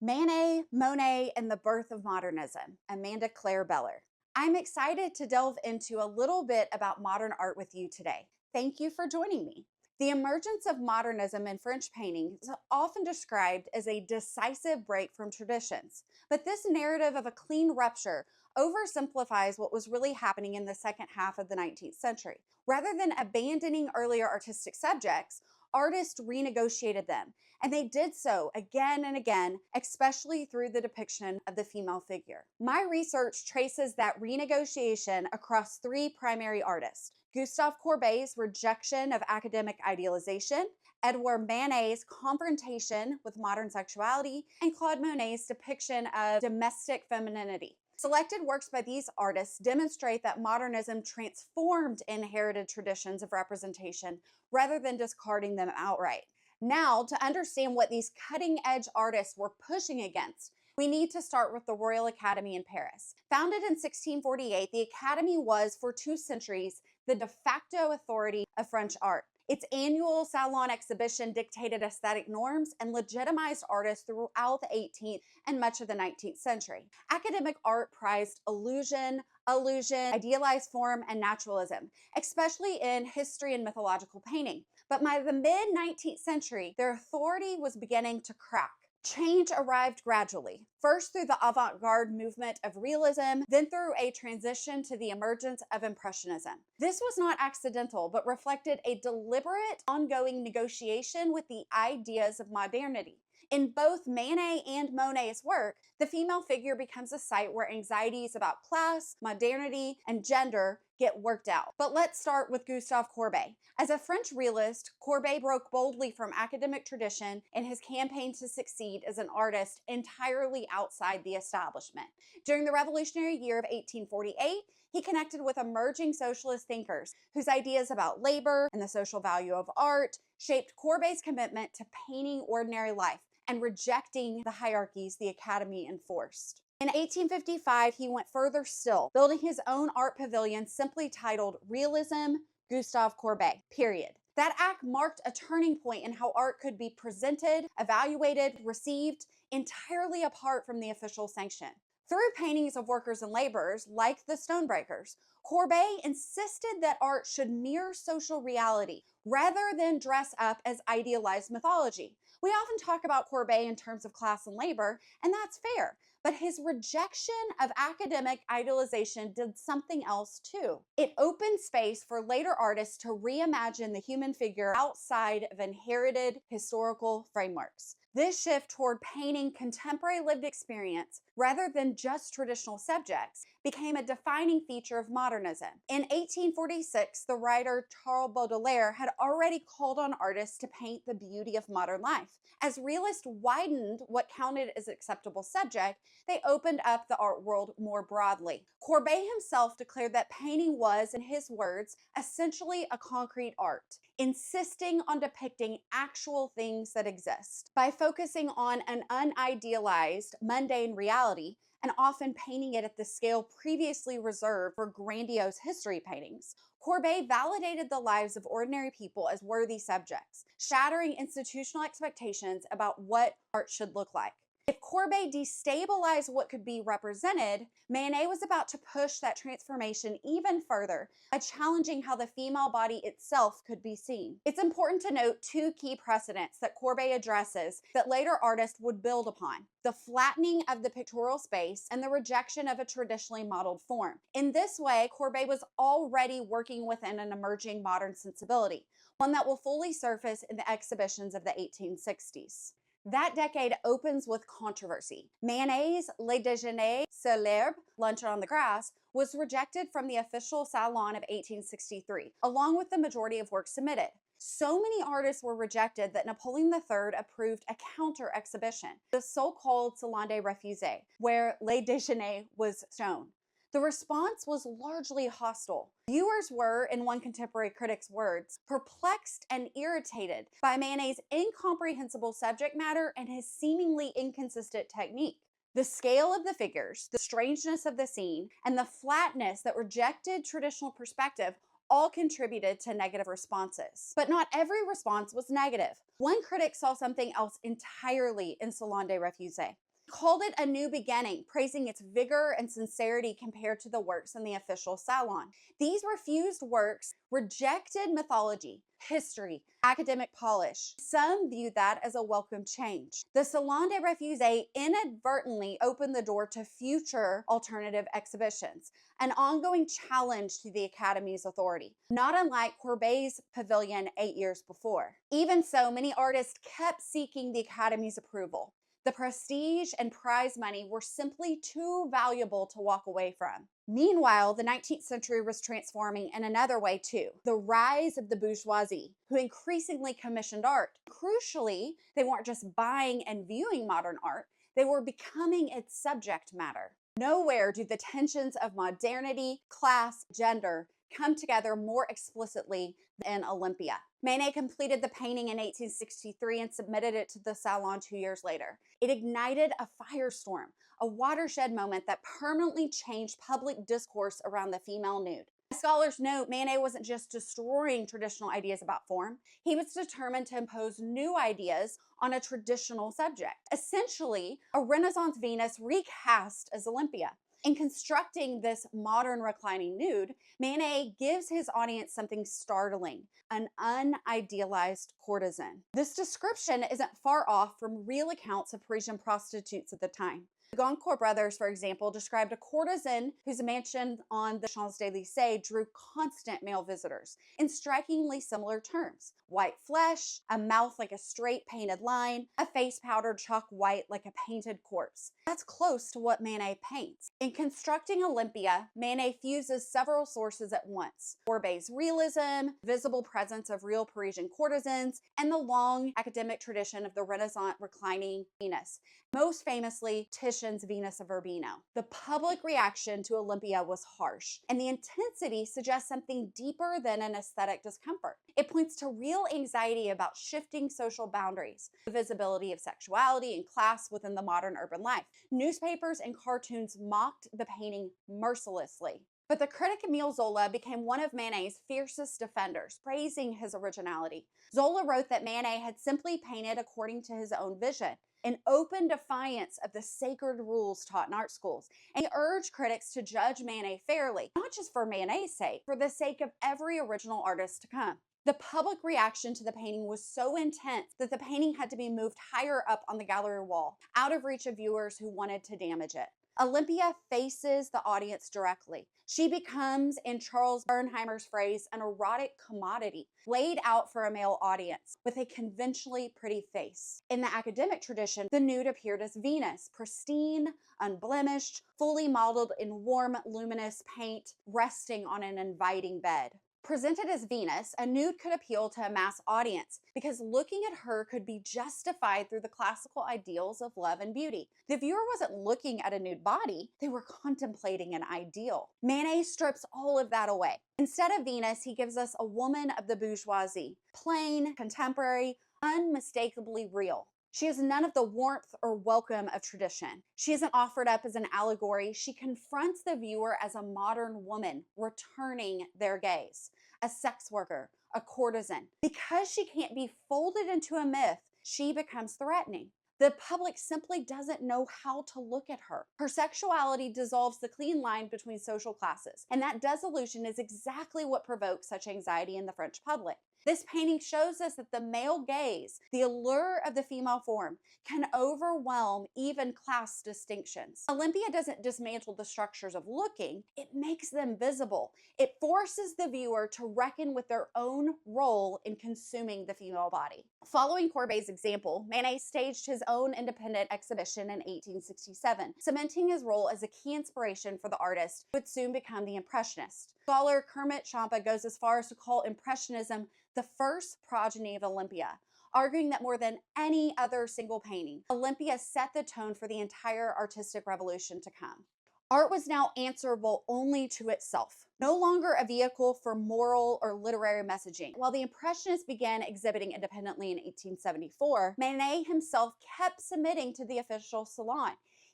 Manet, Monet, and the Birth of Modernism, Amanda Claire Beller. I'm excited to delve into a little bit about modern art with you today. Thank you for joining me. The emergence of modernism in French painting is often described as a decisive break from traditions, but this narrative of a clean rupture oversimplifies what was really happening in the second half of the 19th century. Rather than abandoning earlier artistic subjects, artists renegotiated them, and they did so again and again, especially through the depiction of the female figure. My research traces that renegotiation across three primary artists: Gustave Courbet's rejection of academic idealization, Edouard Manet's confrontation with modern sexuality, and Claude Monet's depiction of domestic femininity. Selected works by these artists demonstrate that modernism transformed inherited traditions of representation rather than discarding them outright. Now, to understand what these cutting-edge artists were pushing against, we need to start with the Royal Academy in Paris. Founded in 1648, the Academy was, for 2 centuries, the de facto authority of French art. Its annual Salon exhibition dictated aesthetic norms and legitimized artists throughout the 18th and much of the 19th century. Academic art prized illusion, idealized form, and naturalism, especially in history and mythological painting. But by the mid-19th century, their authority was beginning to crack. Change arrived gradually, first through the avant-garde movement of realism, then through a transition to the emergence of Impressionism. This was not accidental, but reflected a deliberate, ongoing negotiation with the ideas of modernity. In both Manet and Monet's work, the female figure becomes a site where anxieties about class, modernity, and gender get worked out. But let's start with Gustave Courbet. As a French realist, Courbet broke boldly from academic tradition in his campaign to succeed as an artist entirely outside the establishment. During the revolutionary year of 1848, he connected with emerging socialist thinkers whose ideas about labor and the social value of art shaped Courbet's commitment to painting ordinary life and rejecting the hierarchies the Academy enforced. In 1855, he went further still, building his own art pavilion simply titled Realism, Gustave Courbet, period. That act marked a turning point in how art could be presented, evaluated, received, entirely apart from the official sanction. Through paintings of workers and laborers, like the Stonebreakers, Courbet insisted that art should mirror social reality rather than dress up as idealized mythology. We often talk about Courbet in terms of class and labor, and that's fair. But his rejection of academic idealization did something else too. It opened space for later artists to reimagine the human figure outside of inherited historical frameworks. This shift toward painting contemporary lived experience rather than just traditional subjects became a defining feature of modernism. In 1846, the writer Charles Baudelaire had already called on artists to paint the beauty of modern life. As realists widened what counted as acceptable subject, they opened up the art world more broadly. Courbet himself declared that painting was, in his words, essentially a concrete art, insisting on depicting actual things that exist. By focusing on an unidealized, mundane reality, and often painting it at the scale previously reserved for grandiose history paintings, Courbet validated the lives of ordinary people as worthy subjects, shattering institutional expectations about what art should look like. If Courbet destabilized what could be represented, Manet was about to push that transformation even further by challenging how the female body itself could be seen. It's important to note 2 key precedents that Courbet addresses that later artists would build upon: the flattening of the pictorial space and the rejection of a traditionally modeled form. In this way, Courbet was already working within an emerging modern sensibility, one that will fully surface in the exhibitions of the 1860s. That decade opens with controversy. Manet's Le Déjeuner sur l'herbe, Luncheon on the Grass, was rejected from the official Salon of 1863, along with the majority of works submitted. So many artists were rejected that Napoleon III approved a counter-exhibition, the so-called Salon des Refusés, where Le Déjeuner was shown. The response was largely hostile. Viewers were, in one contemporary critic's words, perplexed and irritated by Manet's incomprehensible subject matter and his seemingly inconsistent technique. The scale of the figures, the strangeness of the scene, and the flatness that rejected traditional perspective all contributed to negative responses. But not every response was negative. One critic saw something else entirely in Salon des Refusés: called it a new beginning, praising its vigor and sincerity compared to the works in the official salon. These refused works rejected mythology, history, academic polish. Some viewed that as a welcome change. The Salon des Refuses inadvertently opened the door to future alternative exhibitions, an ongoing challenge to the Academy's authority, not unlike Courbet's Pavilion 8 years before. Even so, many artists kept seeking the Academy's approval. The prestige and prize money were simply too valuable to walk away from. Meanwhile, the 19th century was transforming in another way too. The rise of the bourgeoisie, who increasingly commissioned art. Crucially, they weren't just buying and viewing modern art, they were becoming its subject matter. Nowhere do the tensions of modernity, class, gender come together more explicitly than Olympia. Manet completed the painting in 1863 and submitted it to the Salon 2 years later. It ignited a firestorm, a watershed moment that permanently changed public discourse around the female nude. As scholars note, Manet wasn't just destroying traditional ideas about form, he was determined to impose new ideas on a traditional subject. Essentially, a Renaissance Venus recast as Olympia. In constructing this modern reclining nude, Manet gives his audience something startling, an unidealized courtesan. This description isn't far off from real accounts of Parisian prostitutes at the time. The Goncourt brothers, for example, described a courtesan whose mansion on the Champs-Élysées drew constant male visitors in strikingly similar terms. White flesh, a mouth like a straight painted line, a face powdered chalk white like a painted corpse. That's close to what Manet paints. In constructing Olympia, Manet fuses several sources at once: Courbet's realism, visible presence of real Parisian courtesans, and the long academic tradition of the Renaissance reclining Venus, most famously Titian's Venus of Urbino. The public reaction to Olympia was harsh, and the intensity suggests something deeper than an aesthetic discomfort. It points to real anxiety about shifting social boundaries, the visibility of sexuality and class within the modern urban life. Newspapers and cartoons mocked the painting mercilessly. But the critic Émile Zola became one of Manet's fiercest defenders, praising his originality. Zola wrote that Manet had simply painted according to his own vision, in open defiance of the sacred rules taught in art schools. And he urged critics to judge Manet fairly, not just for Manet's sake, for the sake of every original artist to come. The public reaction to the painting was so intense that the painting had to be moved higher up on the gallery wall, out of reach of viewers who wanted to damage it. Olympia faces the audience directly. She becomes, in Charles Bernheimer's phrase, an erotic commodity, laid out for a male audience with a conventionally pretty face. In the academic tradition, the nude appeared as Venus, pristine, unblemished, fully modeled in warm, luminous paint, resting on an inviting bed. Presented as Venus, a nude could appeal to a mass audience because looking at her could be justified through the classical ideals of love and beauty. The viewer wasn't looking at a nude body, they were contemplating an ideal. Manet strips all of that away. Instead of Venus, he gives us a woman of the bourgeoisie, plain, contemporary, unmistakably real. She has none of the warmth or welcome of tradition. She isn't offered up as an allegory. She confronts the viewer as a modern woman, returning their gaze, a sex worker, a courtesan. Because she can't be folded into a myth, she becomes threatening. The public simply doesn't know how to look at her. Her sexuality dissolves the clean line between social classes, and that dissolution is exactly what provokes such anxiety in the French public. This painting shows us that the male gaze, the allure of the female form, can overwhelm even class distinctions. Olympia doesn't dismantle the structures of looking, it makes them visible. It forces the viewer to reckon with their own role in consuming the female body. Following Courbet's example, Manet staged his own independent exhibition in 1867, cementing his role as a key inspiration for the artist who would soon become the Impressionist. Scholar Kermit Champa goes as far as to call Impressionism the first progeny of Olympia, arguing that more than any other single painting, Olympia set the tone for the entire artistic revolution to come. Art was now answerable only to itself, no longer a vehicle for moral or literary messaging. While the Impressionists began exhibiting independently in 1874, Manet himself kept submitting to the official salon,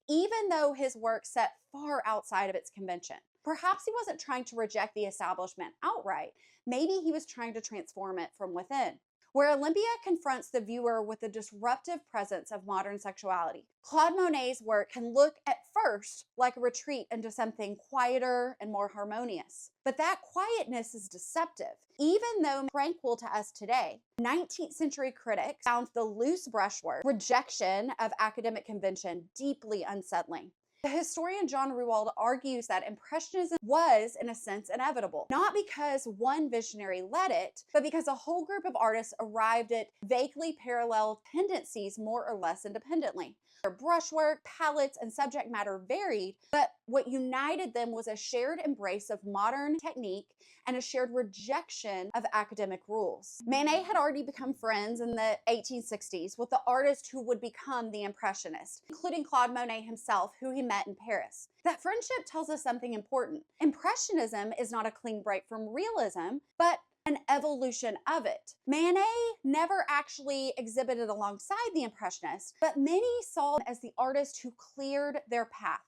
even though his work set far outside of its convention. Perhaps he wasn't trying to reject the establishment outright. Maybe he was trying to transform it from within. where Olympia confronts the viewer with the disruptive presence of modern sexuality. Claude Monet's work can look at first like a retreat into something quieter and more harmonious. But that quietness is deceptive, even though tranquil to us today. 19th century critics found the loose brushwork rejection of academic convention deeply unsettling. The historian John Ruwald argues that Impressionism was, in a sense, inevitable, not because one visionary led it, but because a whole group of artists arrived at vaguely parallel tendencies more or less independently. Their brushwork, palettes, and subject matter varied, but what united them was a shared embrace of modern technique and a shared rejection of academic rules. Manet had already become friends in the 1860s with the artist who would become the Impressionist, including Claude Monet himself, who he met in Paris. That friendship tells us something important. Impressionism is not a clean break from realism, but an evolution of it. Manet never actually exhibited alongside the Impressionists, but many saw him as the artist who cleared their path.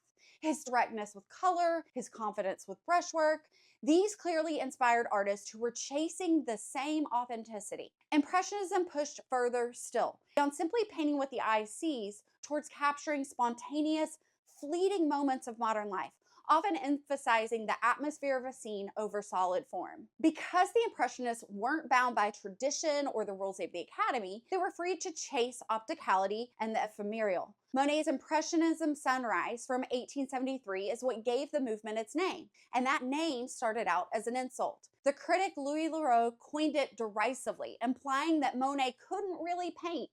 His directness with color, his confidence with brushwork, these clearly inspired artists who were chasing the same authenticity. Impressionism pushed further still, beyond simply painting what the eye sees, towards capturing spontaneous, fleeting moments of modern life, often emphasizing the atmosphere of a scene over solid form. Because the Impressionists weren't bound by tradition or the rules of the Academy, they were free to chase opticality and the ephemeral. Monet's Impressionism Sunrise from 1873 is what gave the movement its name, and that name started out as an insult. The critic Louis Leroux coined it derisively, implying that Monet couldn't really paint,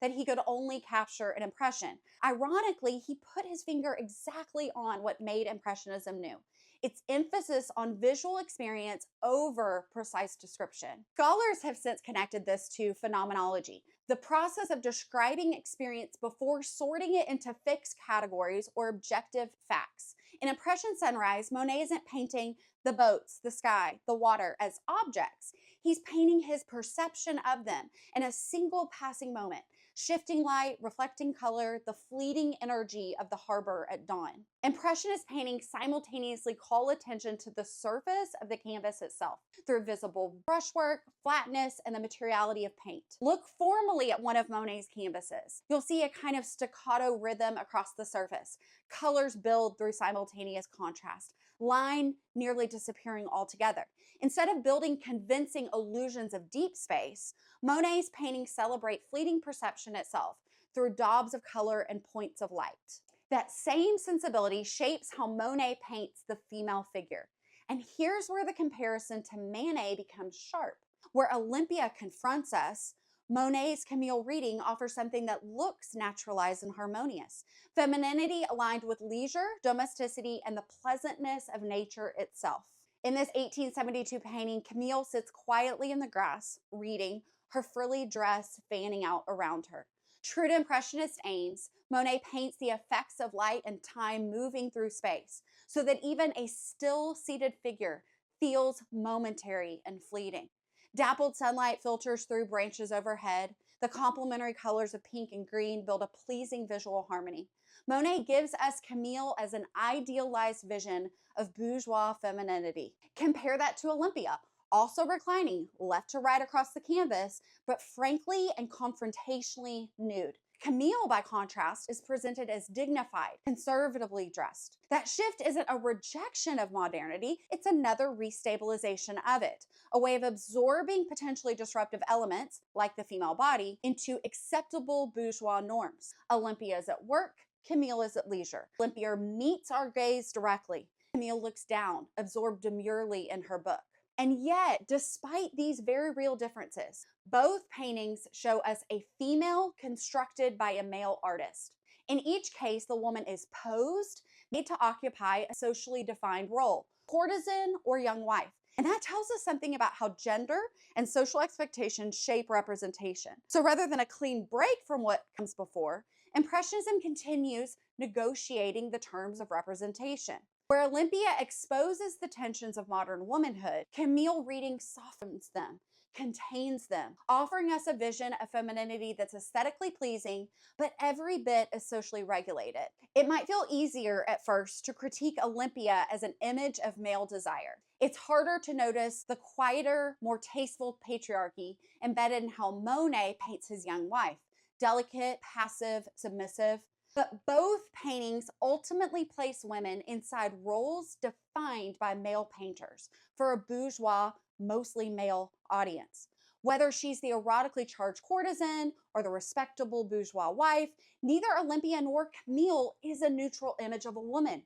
that he could only capture an impression. Ironically, he put his finger exactly on what made Impressionism new: its emphasis on visual experience over precise description. Scholars have since connected this to phenomenology, the process of describing experience before sorting it into fixed categories or objective facts. In Impression Sunrise, Monet isn't painting the boats, the sky, the water as objects. He's painting his perception of them in a single passing moment, shifting light, reflecting color, the fleeting energy of the harbor at dawn. Impressionist paintings simultaneously call attention to the surface of the canvas itself through visible brushwork, flatness, and the materiality of paint. Look formally at one of Monet's canvases. You'll see a kind of staccato rhythm across the surface. Colors build through simultaneous contrast, line nearly disappearing altogether. Instead of building convincing illusions of deep space, Monet's paintings celebrate fleeting perception itself through daubs of color and points of light. That same sensibility shapes how Monet paints the female figure. And here's where the comparison to Manet becomes sharp. Where Olympia confronts us, Monet's Camille reading offers something that looks naturalized and harmonious. Femininity aligned with leisure, domesticity, and the pleasantness of nature itself. In this 1872 painting, Camille sits quietly in the grass, reading, her frilly dress fanning out around her. True to Impressionist aims, Monet paints the effects of light and time moving through space, so that even a still-seated figure feels momentary and fleeting. Dappled sunlight filters through branches overhead. The complementary colors of pink and green build a pleasing visual harmony. Monet gives us Camille as an idealized vision of bourgeois femininity. Compare that to Olympia, also reclining left to right across the canvas, but frankly and confrontationally nude. Camille, by contrast, is presented as dignified, conservatively dressed. That shift isn't a rejection of modernity, it's another restabilization of it, a way of absorbing potentially disruptive elements, like the female body, into acceptable bourgeois norms. Olympia is at work, Camille is at leisure. Olympia meets our gaze directly. Camille looks down, absorbed demurely in her book. And yet, despite these very real differences, both paintings show us a female constructed by a male artist. In each case, the woman is posed, made to occupy a socially defined role, courtesan or young wife. And that tells us something about how gender and social expectations shape representation. So rather than a clean break from what comes before, Impressionism continues negotiating the terms of representation. Where Olympia exposes the tensions of modern womanhood, Camille reading softens them, contains them, offering us a vision of femininity that's aesthetically pleasing, but every bit as socially regulated. It might feel easier at first to critique Olympia as an image of male desire. It's harder to notice the quieter, more tasteful patriarchy embedded in how Monet paints his young wife: delicate, passive, submissive. But both paintings ultimately place women inside roles defined by male painters for a bourgeois, mostly male audience. Whether she's the erotically charged courtesan or the respectable bourgeois wife, neither Olympia nor Camille is a neutral image of a woman.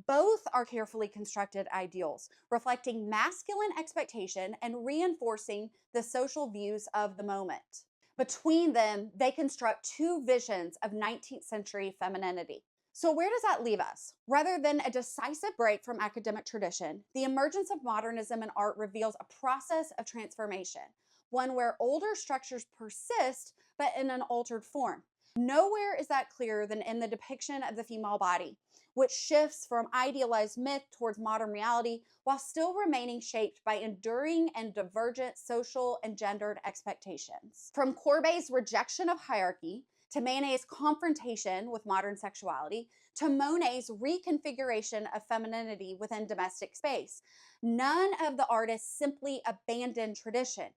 Both are carefully constructed ideals, reflecting masculine expectation and reinforcing the social views of the moment. Between them, they construct two visions of 19th century femininity. So, where does that leave us? Rather than a decisive break from academic tradition, the emergence of modernism in art reveals a process of transformation, one where older structures persist, but in an altered form. Nowhere is that clearer than in the depiction of the female body, which shifts from idealized myth towards modern reality while still remaining shaped by enduring and divergent social and gendered expectations. From Courbet's rejection of hierarchy, to Manet's confrontation with modern sexuality, to Monet's reconfiguration of femininity within domestic space, none of the artists simply abandoned tradition.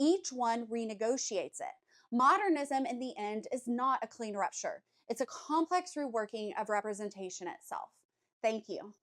Each one renegotiates it. Modernism, in the end, is not a clean rupture. It's a complex reworking of representation itself. Thank you.